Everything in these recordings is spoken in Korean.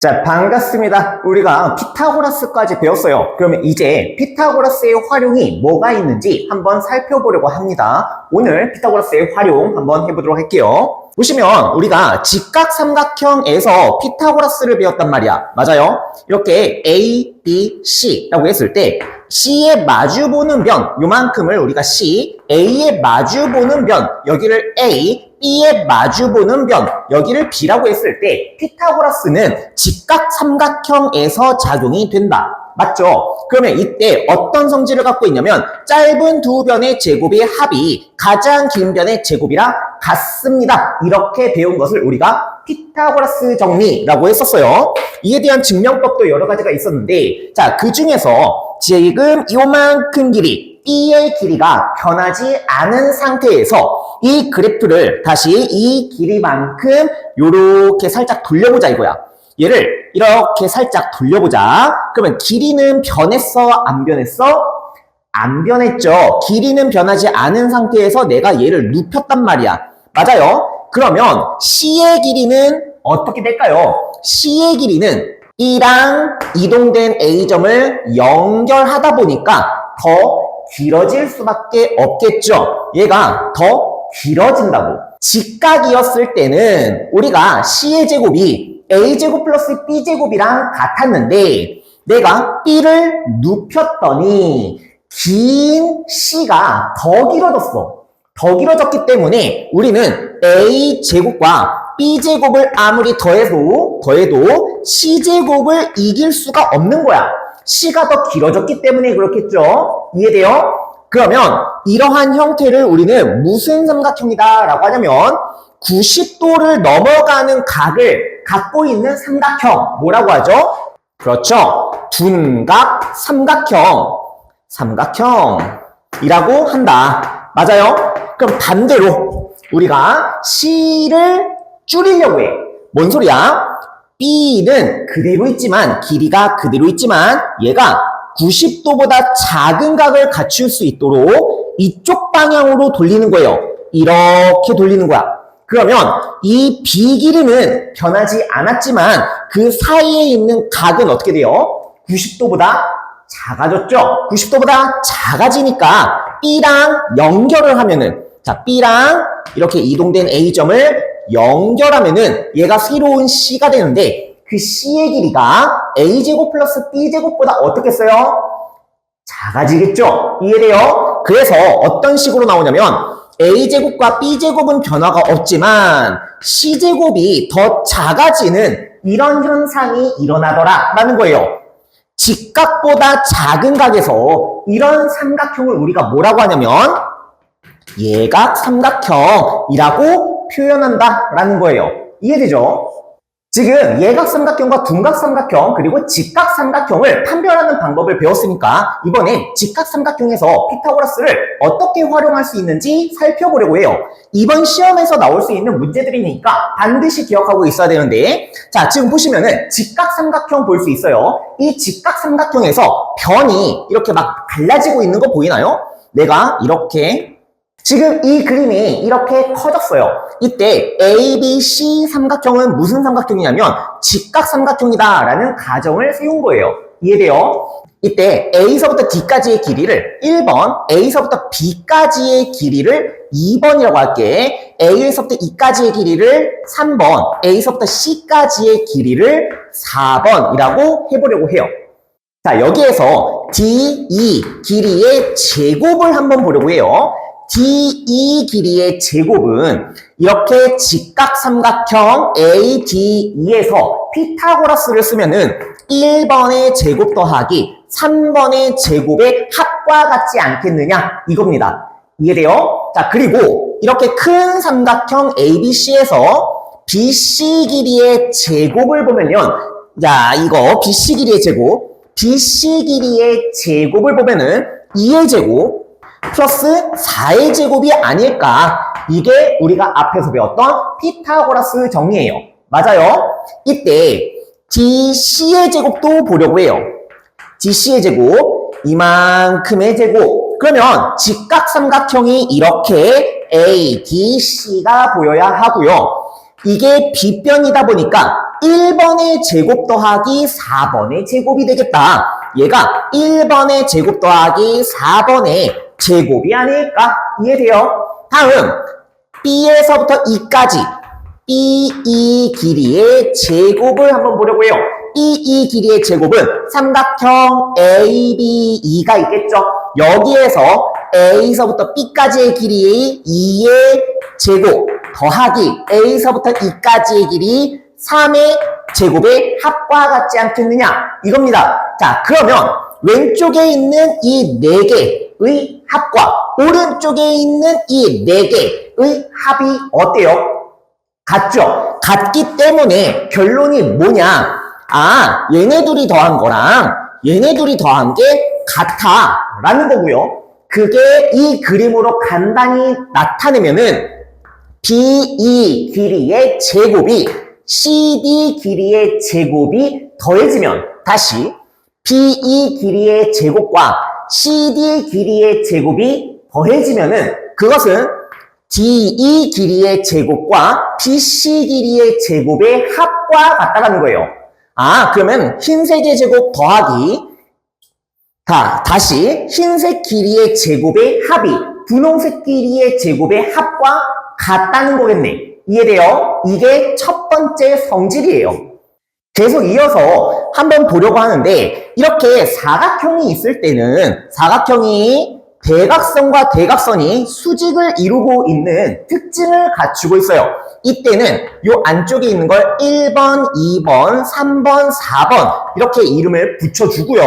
자, 반갑습니다. 우리가 피타고라스까지 배웠어요. 그러면 이제 피타고라스의 활용이 뭐가 있는지 한번 살펴보려고 합니다. 오늘 피타고라스의 활용 한번 해보도록 할게요. 보시면 우리가 직각삼각형에서 피타고라스를 배웠단 말이야. 맞아요? 이렇게 A, B, C라고 했을 때 C에 마주보는 변, 요만큼을 우리가 C, A에 마주보는 변, 여기를 A, B에 마주보는 변, 여기를 B라고 했을 때 피타고라스는 직각삼각형에서 작용이 된다. 맞죠? 그러면 이때 어떤 성질을 갖고 있냐면 짧은 두 변의 제곱의 합이 가장 긴 변의 제곱이랑 같습니다. 이렇게 배운 것을 우리가 피타고라스 정리라고 했었어요. 이에 대한 증명법도 여러 가지가 있었는데, 자, 그 중에서 지금 요만큼 길이 B의 길이가 변하지 않은 상태에서 이 그래프를 다시 이 길이만큼 요렇게 살짝 돌려보자 이거야. 얘를 이렇게 살짝 돌려보자. 그러면 길이는 변했어? 안 변했어? 안 변했죠. 길이는 변하지 않은 상태에서 내가 얘를 눕혔단 말이야. 맞아요? 그러면 C의 길이는 어떻게 될까요? C의 길이는 B랑 이동된 A점을 연결하다 보니까 더 길어질 수밖에 없겠죠. 얘가 더 길어진다고. 직각이었을 때는 우리가 C의 제곱이 A제곱 플러스 B제곱이랑 같았는데 내가 B를 눕혔더니 긴 C가 더 길어졌어. 더 길어졌기 때문에 우리는 A제곱과 B제곱을 아무리 더해도 C제곱을 이길 수가 없는 거야. C가 더 길어졌기 때문에 그렇겠죠. 이해돼요? 그러면 이러한 형태를 우리는 무슨 삼각형이다 라고 하냐면 90도를 넘어가는 각을 갖고 있는 삼각형, 뭐라고 하죠? 그렇죠. 둔각 삼각형이라고 한다. 맞아요? 그럼 반대로 우리가 C를 줄이려고 해. 뭔 소리야? B는 그대로 있지만, 길이가 그대로 있지만 얘가 90도보다 작은 각을 갖출 수 있도록 이쪽 방향으로 돌리는 거예요. 이렇게 돌리는 거야. 그러면 이 B 길이는 변하지 않았지만 그 사이에 있는 각은 어떻게 돼요? 90도보다 작아졌죠? 90도보다 작아지니까 B랑 연결을 하면은, 자, B랑 이렇게 이동된 A점을 연결하면은 얘가 새로운 C가 되는데 그 C의 길이가 A제곱 플러스 B제곱보다 어떻게 써요? 작아지겠죠? 이해돼요? 그래서 어떤 식으로 나오냐면 A제곱과 B제곱은 변화가 없지만 C제곱이 더 작아지는 이런 현상이 일어나더라 라는 거예요. 직각보다 작은 각에서 이런 삼각형을 우리가 뭐라고 하냐면 예각삼각형이라고 표현한다 라는 거예요. 이해되죠? 지금 예각삼각형과 둔각삼각형 그리고 직각삼각형을 판별하는 방법을 배웠으니까 이번엔 직각삼각형에서 피타고라스를 어떻게 활용할 수 있는지 살펴보려고 해요. 이번 시험에서 나올 수 있는 문제들이니까 반드시 기억하고 있어야 되는데, 자, 지금 보시면은 직각삼각형 볼 수 있어요. 이 직각삼각형에서 변이 이렇게 막 달라지고 있는 거 보이나요? 내가 이렇게 지금 이 그림이 이렇게 커졌어요. 이때 A, B, C 삼각형은 무슨 삼각형이냐면 직각삼각형이다 라는 가정을 세운 거예요. 이해돼요? 이때 A서부터 D까지의 길이를 1번, A서부터 B까지의 길이를 2번이라고 할게. A에서부터 E까지의 길이를 3번, A서부터 C까지의 길이를 4번이라고 해보려고 해요. 자, 여기에서 D, E 길이의 제곱을 한번 보려고 해요. DE 길이의 제곱은 이렇게 직각삼각형 ADE에서 피타고라스를 쓰면은 1번의 제곱 더하기 3번의 제곱의 합과 같지 않겠느냐 이겁니다. 이해돼요? 자, 그리고 이렇게 큰 삼각형 ABC에서 BC 길이의 제곱을 보면요. 자, 이거 BC 길이의 제곱을 보면은 2의 제곱 플러스 4의 제곱이 아닐까. 이게 우리가 앞에서 배웠던 피타고라스 정리예요. 맞아요? 이때 DC의 제곱도 보려고 해요. DC의 제곱, 이만큼의 제곱. 그러면 직각삼각형이 이렇게 A, D, C가 보여야 하고요. 이게 B변이다 보니까 1번의 제곱 더하기 4번의 제곱이 되겠다. 얘가 1번의 제곱 더하기 4번의 제곱이 아닐까? 이해돼요? 다음 B에서부터 E까지 BE 길이의 제곱을 한번 보려고 해요. BE 길이의 제곱은 삼각형 ABE가 있겠죠. 여기에서 A서부터 B까지의 길이의 2의 제곱 더하기 A서부터 E까지의 길이 3의 제곱의 합과 같지 않겠느냐? 이겁니다. 자, 그러면 왼쪽에 있는 이 4개의 합과 오른쪽에 있는 이 4개의 합이 어때요? 같죠? 같기 때문에 결론이 뭐냐? 아, 얘네 둘이 더한 거랑 얘네 둘이 더한 게 같아 라는 거고요. 그게 이 그림으로 간단히 나타내면은 BE 길이의 제곱이 CD 길이의 제곱이 더해지면 다시 BE 길이의 제곱과 CD 길이의 제곱이 더해지면은 그것은 DE 길이의 제곱과 BC 길이의 제곱의 합과 같다라는 거예요. 아, 그러면 흰색의 제곱 더하기 다시 흰색 길이의 제곱의 합이 분홍색 길이의 제곱의 합과 같다는 거겠네. 이해돼요? 이게 첫 번째 성질이에요. 계속 이어서 한번 보려고 하는데 이렇게 사각형이 있을 때는 사각형이 대각선과 대각선이 수직을 이루고 있는 특징을 갖추고 있어요. 이때는 요 안쪽에 있는 걸 1번, 2번, 3번, 4번 이렇게 이름을 붙여주고요.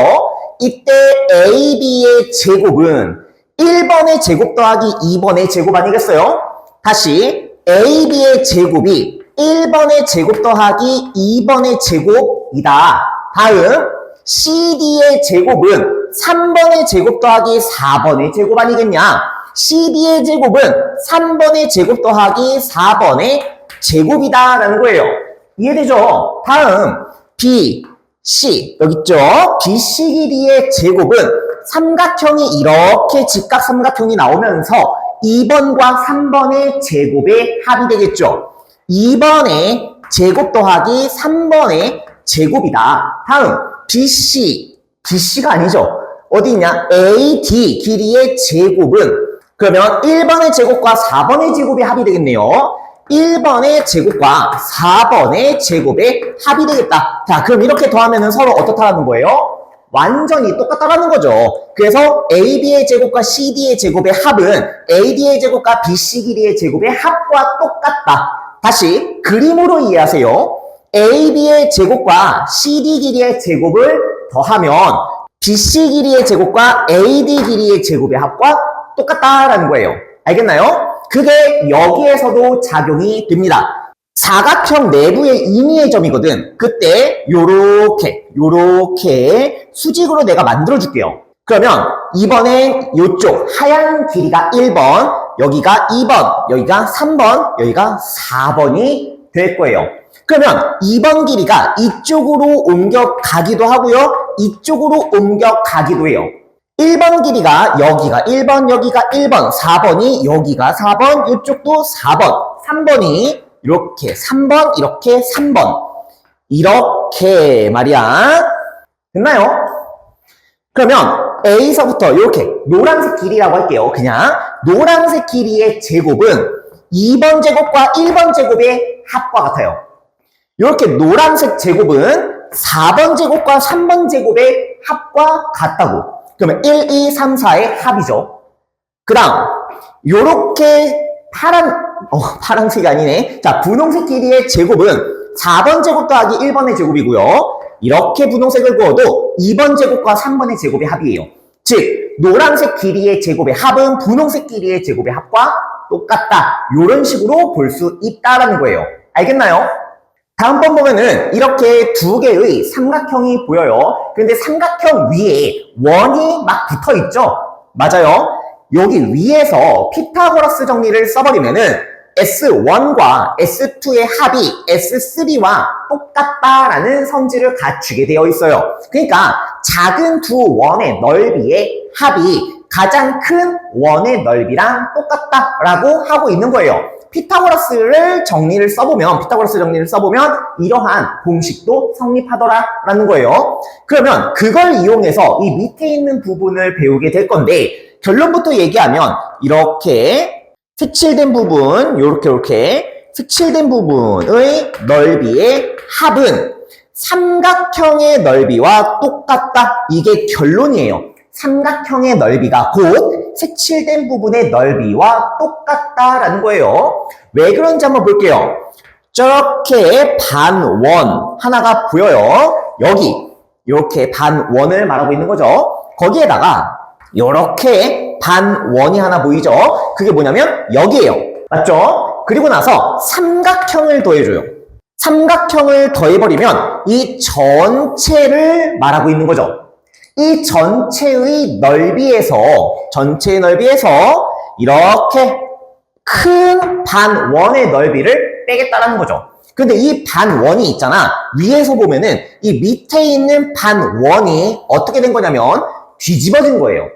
이때 AB의 제곱은 1번의 제곱 더하기 2번의 제곱 아니겠어요? 다시 AB의 제곱이 1번의 제곱 더하기 2번의 제곱이다. 다음 CD의 제곱은 3번의 제곱 더하기 4번의 제곱 아니겠냐? CD의 제곱은 3번의 제곱 더하기 4번의 제곱이다 라는 거예요. 이해되죠? 다음 B, C 여기 있죠? BC 길이의 제곱은 삼각형이 이렇게 직각 삼각형이 나오면서 2번과 3번의 제곱의 합이 되겠죠. 2번의 제곱 더하기 3번의 제곱이다. 다음 BC가 아니죠. 어디 있냐? AD 길이의 제곱은 그러면 1번의 제곱과 4번의 제곱의 합이 되겠네요. 1번의 제곱과 4번의 제곱의 합이 되겠다. 자, 그럼 이렇게 더하면 서로 어떻다라는 거예요? 완전히 똑같다라는 거죠. 그래서 AB의 제곱과 CD의 제곱의 합은 AD의 제곱과 BC 길이의 제곱의 합과 똑같다. 다시 그림으로 이해하세요. AB의 제곱과 CD 길이의 제곱을 더하면 BC 길이의 제곱과 AD 길이의 제곱의 합과 똑같다라는 거예요. 알겠나요? 그게 여기에서도 작용이 됩니다. 사각형 내부의 임의의 점이거든. 그때 요렇게 수직으로 내가 만들어 줄게요. 그러면 이번엔 요쪽 하얀 길이가 1번, 여기가 2번, 여기가 3번, 여기가 4번이 될 거예요. 그러면 2번 길이가 이쪽으로 옮겨가기도 하고요. 이쪽으로 옮겨가기도 해요. 1번 길이가 여기가 1번, 여기가 1번, 4번이 여기가 4번, 이쪽도 4번, 3번이 이렇게 3번, 이렇게 3번. 이렇게 말이야. 됐나요? 그러면 A서부터 이렇게 노란색 길이라고 할게요. 그냥 노란색 길이의 제곱은 2번 제곱과 1번 제곱의 합과 같아요. 이렇게 노란색 제곱은 4번 제곱과 3번 제곱의 합과 같다고. 그러면 1, 2, 3, 4의 합이죠. 그 다음 요렇게 파란색이 아니네. 자, 분홍색 길이의 제곱은 4번 제곱 더하기 1번의 제곱이고요. 이렇게 분홍색을 그어도 2번 제곱과 3번의 제곱의 합이에요. 즉 노란색 길이의 제곱의 합은 분홍색 길이의 제곱의 합과 똑같다. 이런 식으로 볼 수 있다라는 거예요. 알겠나요? 다음번 보면은 이렇게 두 개의 삼각형이 보여요. 그런데 삼각형 위에 원이 막 붙어 있죠? 맞아요. 여기 위에서 피타고라스 정리를 써버리면은 S1과 S2의 합이 S3와 똑같다라는 성질을 갖추게 되어 있어요. 그러니까 작은 두 원의 넓이의 합이 가장 큰 원의 넓이랑 똑같다라고 하고 있는 거예요. 피타고라스 정리를 써보면 이러한 공식도 성립하더라라는 거예요. 그러면 그걸 이용해서 이 밑에 있는 부분을 배우게 될 건데, 결론부터 얘기하면 이렇게 색칠된 부분, 요렇게 색칠된 부분의 넓이의 합은 삼각형의 넓이와 똑같다. 이게 결론이에요. 삼각형의 넓이가 곧 색칠된 부분의 넓이와 똑같다라는 거예요. 왜 그런지 한번 볼게요. 저렇게 반원 하나가 보여요. 여기 이렇게 반원을 말하고 있는 거죠. 거기에다가 이렇게 반원이 하나 보이죠. 그게 뭐냐면 여기에요. 맞죠? 그리고 나서 삼각형을 더해줘요. 삼각형을 더해버리면 이 전체를 말하고 있는 거죠. 이 전체의 넓이에서 이렇게 큰 반원의 넓이를 빼겠다라는 거죠. 근데 이 반원이 있잖아. 위에서 보면은 이 밑에 있는 반원이 어떻게 된 거냐면 뒤집어진 거예요.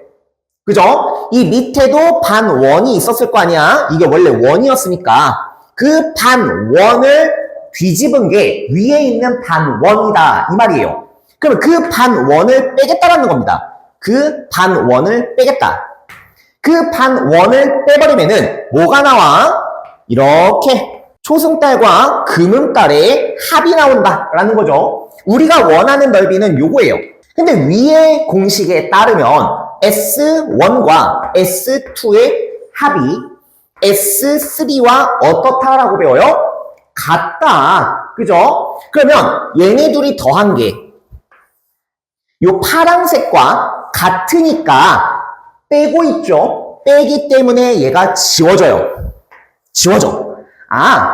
그죠? 이 밑에도 반원이 있었을 거 아니야? 이게 원래 원이었으니까 그 반원을 뒤집은 게 위에 있는 반원이다 이 말이에요. 그러면 그 반원을 빼겠다라는 겁니다. 그 반원을 빼겠다. 그 반원을 빼버리면은 뭐가 나와? 이렇게 초승달과 금음달의 합이 나온다라는 거죠. 우리가 원하는 넓이는 요거예요. 근데 위의 공식에 따르면 S1과 S2의 합이 S3와 어떻다라고 배워요? 같다. 그죠? 그러면 얘네 둘이 더한 게 요 파란색과 같으니까 빼고 있죠? 빼기 때문에 얘가 지워져요.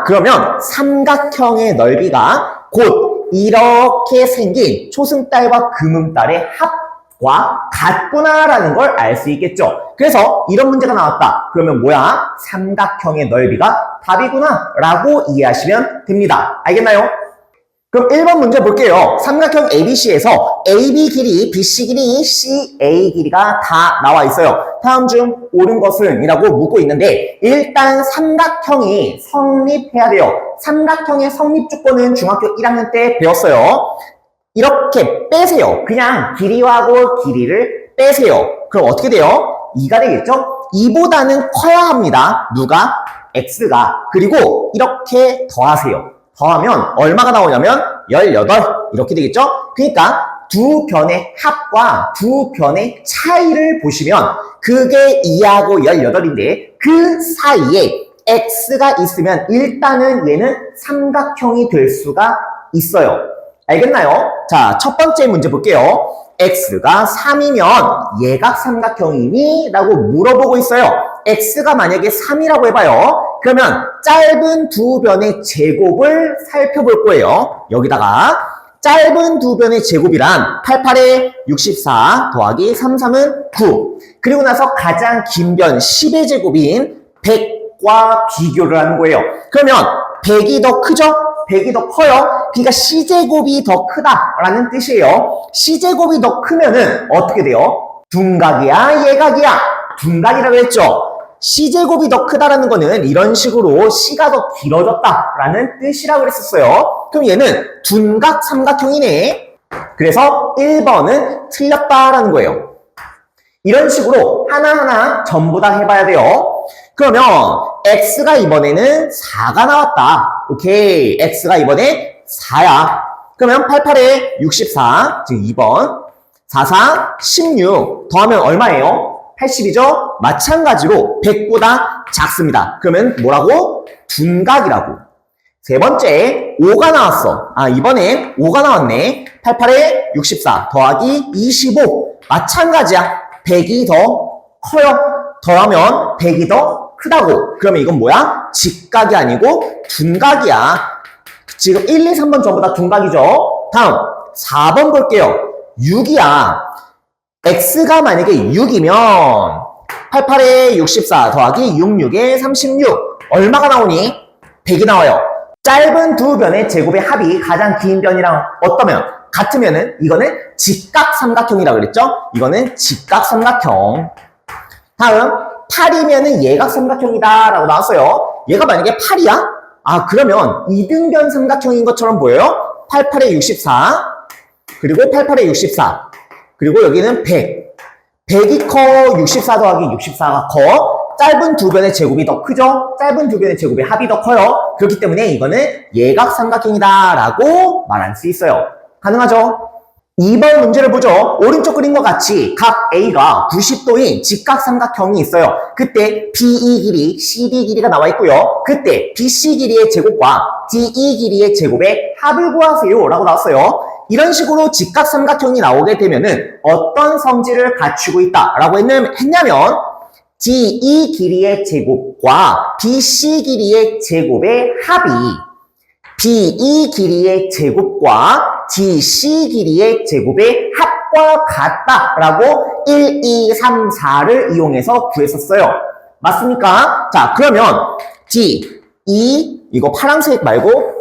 그러면 삼각형의 넓이가 곧 이렇게 생긴 초승달과 금음달의 합과 같구나라는 걸 알 수 있겠죠. 그래서 이런 문제가 나왔다. 그러면 뭐야? 삼각형의 넓이가 답이구나 라고 이해하시면 됩니다. 알겠나요? 그럼 1번 문제 볼게요. 삼각형 ABC에서 AB 길이, BC 길이, CA 길이가 다 나와 있어요. 다음 중 옳은 것은? 이라고 묻고 있는데 일단 삼각형이 성립해야 돼요. 삼각형의 성립 조건은 중학교 1학년 때 배웠어요. 이렇게 빼세요. 그냥 길이하고 길이를 빼세요. 그럼 어떻게 돼요? 2가 되겠죠? 2보다는 커야 합니다. 누가? X가. 그리고 이렇게 더하세요. 더하면 얼마가 나오냐면 18 이렇게 되겠죠? 그러니까 두 변의 합과 두 변의 차이를 보시면 그게 2하고 18인데 그 사이에 X가 있으면 일단은 얘는 삼각형이 될 수가 있어요. 알겠나요? 자, 첫 번째 문제 볼게요. X가 3이면 얘가 삼각형이니? 라고 물어보고 있어요. X가 만약에 3이라고 해봐요. 그러면 짧은 두 변의 제곱을 살펴볼 거예요. 여기다가 짧은 두 변의 제곱이란 88에 64 더하기 33은 9. 그리고 나서 가장 긴 변 10의 제곱인 100과 비교를 하는 거예요. 그러면 100이 더 크죠? 100이 더 커요. 그러니까 C제곱이 더 크다라는 뜻이에요. C제곱이 더 크면은 어떻게 돼요? 둔각이야, 예각이야? 둔각이라고 했죠. C제곱이 더 크다라는 거는 이런 식으로 C가 더 길어졌다라는 뜻이라고 그랬었어요. 그럼 얘는 둔각 삼각형이네. 그래서 1번은 틀렸다라는 거예요. 이런 식으로 하나하나 전부 다 해봐야 돼요. 그러면 X가 이번에는 4가 나왔다. 오케이. X가 이번에 4야. 그러면 88에 64, 즉 2번. 44, 16 더하면 얼마예요? 80이죠? 마찬가지로 100보다 작습니다. 그러면 뭐라고? 둔각이라고. 세 번째, 5가 나왔어. 이번엔 5가 나왔네. 88에 64 더하기 25. 마찬가지야. 100이 더 커요. 더하면 100이 더 크다고. 그러면 이건 뭐야? 직각이 아니고 둔각이야. 지금 1, 2, 3번 전부 다 둔각이죠? 다음, 4번 볼게요. 6이야. X가 만약에 6이면 88에 64 더하기 66에 36 얼마가 나오니? 100이 나와요. 짧은 두 변의 제곱의 합이 가장 긴 변이랑 같으면은 이거는 직각 삼각형이라고 그랬죠? 이거는 직각 삼각형. 다음 8이면은 예각삼각형이다 라고 나왔어요. 얘가 만약에 8이야? 아, 그러면 이등변 삼각형인 것처럼 보여요? 8, 8에 64, 그리고 8, 8에 64, 그리고 여기는 100. 100이 커, 64 더하기 64가 커. 짧은 두 변의 제곱이 더 크죠? 짧은 두 변의 제곱의 합이 더 커요. 그렇기 때문에 이거는 예각삼각형이다 라고 말할 수 있어요. 가능하죠? 2번 문제를 보죠. 오른쪽 그림과 같이 각 A가 90도인 직각삼각형이 있어요. 그때 BE 길이, CD 길이가 나와 있고요. 그때 BC 길이의 제곱과 DE 길이의 제곱의 합을 구하세요 라고 나왔어요. 이런 식으로 직각삼각형이 나오게 되면은 어떤 성질을 갖추고 있다라고 했냐면 DE 길이의 제곱과 BC 길이의 제곱의 합이 BE 길이의 제곱과 DC 길이의 제곱의 합과 같다라고 1, 2, 3, 4를 이용해서 구했었어요. 맞습니까? 자, 그러면 D, E, 이거 파란색 말고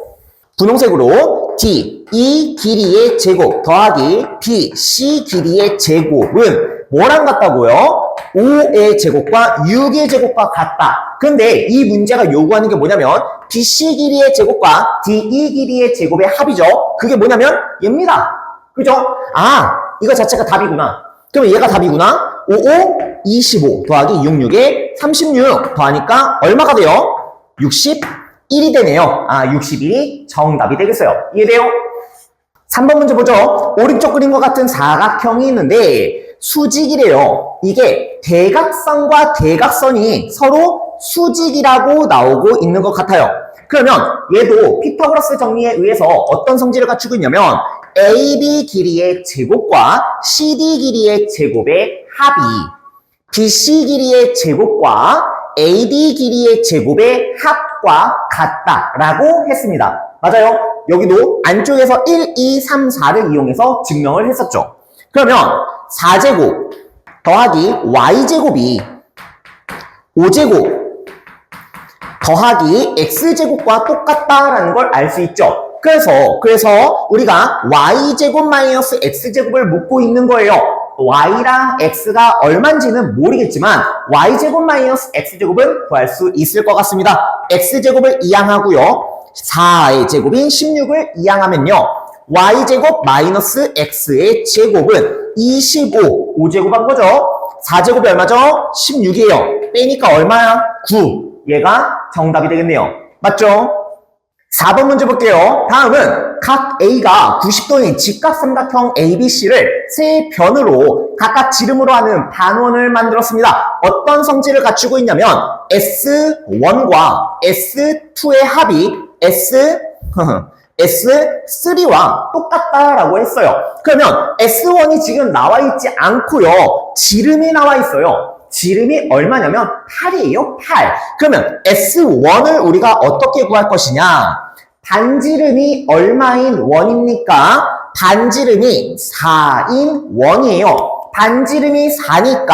분홍색으로 D, E 길이의 제곱 더하기 BC 길이의 제곱은 뭐랑 같다고요? 5의 제곱과 6의 제곱과 같다. 근데 이 문제가 요구하는 게 뭐냐면 BC 길이의 제곱과 DE 길이의 제곱의 합이죠. 그게 뭐냐면 얘입니다. 그죠? 아, 이거 자체가 답이구나. 그럼 얘가 답이구나. 5, 5, 25 더하기 6, 6에 36 더하니까 얼마가 돼요? 61이 되네요. 아, 61이 정답이 되겠어요. 이해돼요? 3번 문제 보죠. 오른쪽 그림과 같은 사각형이 있는데 수직이래요. 이게 대각선과 대각선이 서로 수직이라고 나오고 있는 것 같아요. 그러면 얘도 피타고라스 정리에 의해서 어떤 성질을 갖추고 있냐면 AB 길이의 제곱과 CD 길이의 제곱의 합이 BC 길이의 제곱과 AD 길이의 제곱의 합과 같다라고 했습니다. 맞아요? 여기도 안쪽에서 1, 2, 3, 4를 이용해서 증명을 했었죠. 그러면 4제곱 더하기 y제곱이 5제곱 더하기 x제곱과 똑같다라는 걸 알 수 있죠. 그래서 우리가 y제곱 마이너스 x제곱을 묻고 있는 거예요. y랑 x가 얼마인지는 모르겠지만 y제곱 마이너스 x제곱은 구할 수 있을 것 같습니다. x제곱을 이항하고요. 4의 제곱인 16을 이항하면요. y제곱 마이너스 x의 제곱은 25, 5제곱한 거죠. 4제곱이 얼마죠? 16이에요. 빼니까 얼마야? 9. 얘가 정답이 되겠네요. 맞죠? 4번 문제 볼게요. 다음은 각 A가 90도인 직각삼각형 ABC를 세 변으로 각각 지름으로 하는 반원을 만들었습니다. 어떤 성질을 갖추고 있냐면 S1과 S2의 합이 S3와 똑같다라고 했어요. 그러면 S1이 지금 나와 있지 않고요. 지름이 나와 있어요. 지름이 얼마냐면 8이에요. 8. 그러면 S1을 우리가 어떻게 구할 것이냐? 반지름이 얼마인 원입니까? 반지름이 4인 원이에요. 반지름이 4니까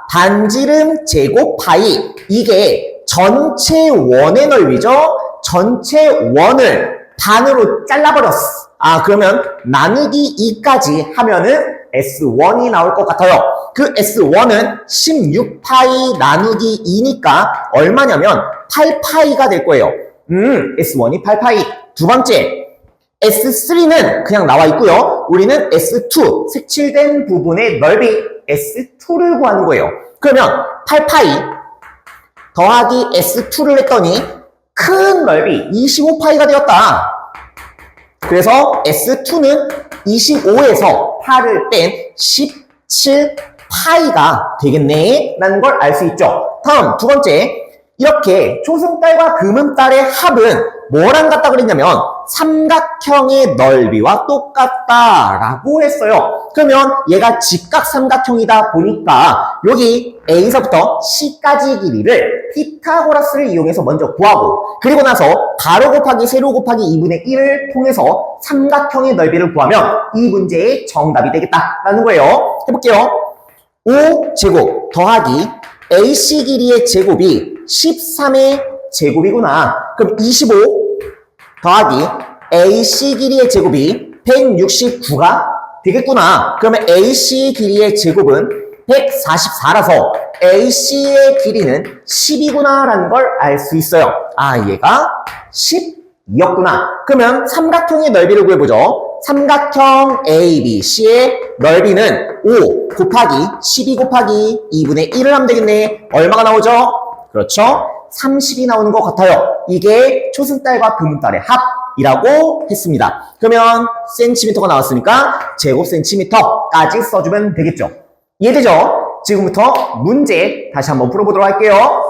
반지름 제곱 파이, 이게 전체 원의 넓이죠? 전체 원을 반으로 잘라버렸어. 아, 그러면 나누기 2까지 하면은 S1이 나올 것 같아요. 그 S1은 16파이 나누기 2니까 얼마냐면 8파이가 될 거예요. S1이 8파이. 두 번째, S3는 그냥 나와 있고요. 우리는 S2, 색칠된 부분의 넓이 S2를 구하는 거예요. 그러면 8파이 더하기 S2를 했더니 큰 넓이 25파이가 되었다. 그래서 S2는 25에서 8을 뺀 17파이가 되겠네 라는 걸 알 수 있죠. 다음 두 번째, 이렇게 초승달과 금음달의 합은 뭐랑 같다 그랬냐면 삼각형의 넓이와 똑같다라고 했어요. 그러면 얘가 직각삼각형이다 보니까 여기 A서부터 C까지 길이를 피타고라스를 이용해서 먼저 구하고, 그리고 나서 가로 곱하기 세로 곱하기 2분의 1을 통해서 삼각형의 넓이를 구하면 이 문제의 정답이 되겠다라는 거예요. 해볼게요. 5제곱 더하기 AC 길이의 제곱이 13의 제곱이구나. 그럼 25 더하기 AC 길이의 제곱이 169가 되겠구나. 그러면 AC 길이의 제곱은 144라서 AC의 길이는 10이구나 라는 걸 알 수 있어요. 아, 얘가 10이었구나. 그러면 삼각형의 넓이를 구해보죠. 삼각형 ABC의 넓이는 5 곱하기 12 곱하기 2분의 1을 하면 되겠네. 얼마가 나오죠? 그렇죠? 30이 나오는 것 같아요. 이게 초승달과 금운달의 합이라고 했습니다. 그러면 센티미터가 나왔으니까 제곱 센티미터까지 써주면 되겠죠. 이해되죠? 지금부터 문제 다시 한번 풀어보도록 할게요.